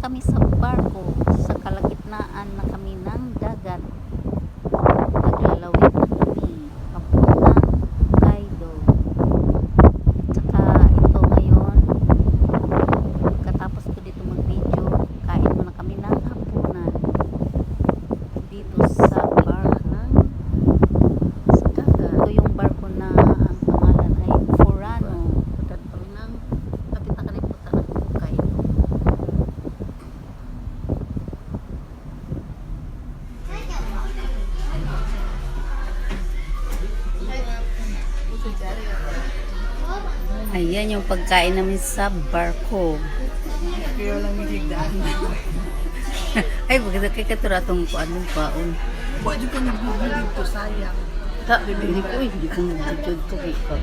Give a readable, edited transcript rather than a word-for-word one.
kami sa barko sa kalagitnaan na kami ng dagat. Naglalawit na kami papuntang Hokkaido. Tsaka ito ngayon, pagkatapos ko dito mag-video, kain muna kami ng hapunan dito sa barko sa dagat. Ito yung barko na ang pangalan ay Furano. Putat kami ng kapit na kaliputan ng Hokkaido. Ayan yung pagkain namin sa barko. Kaya lang higdaan. Ay, bagay kay katuratong ko anong paon. Pwede ka nagbubulig dito, sayang. Ta, hindi ko nag-jud to ikaw.